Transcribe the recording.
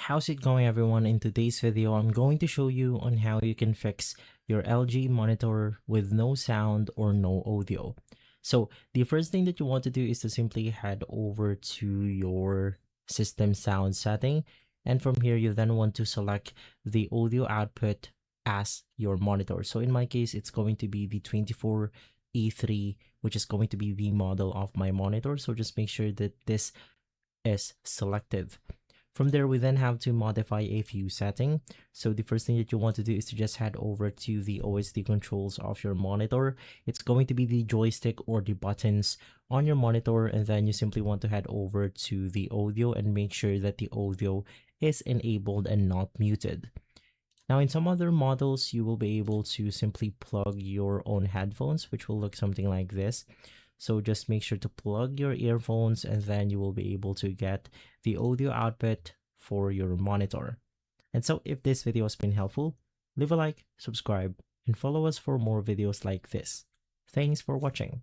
How's it going, everyone? In today's video, I'm going to show you on how you can fix your LG monitor with no sound or no audio. So the first thing that you want to do is to simply head over to your system sound setting. And from here, you then want to select the audio output as your monitor. So in my case, it's going to be the 24E3, which is going to be the model of my monitor. So just make sure that this is selected. From there, we then have to modify a few settings. So the first thing that you want to do is to just head over to the OSD controls of your monitor. It's going to be the joystick or the buttons on your monitor, and then you simply want to head over to the audio and make sure that the audio is enabled and not muted. Now, in some other models, you will be able to simply plug your own headphones, which will look something like this. So just make sure to plug your earphones, and then you will be able to get the audio output for your monitor. And so if this video has been helpful, leave a like, subscribe, and follow us for more videos like this. Thanks for watching.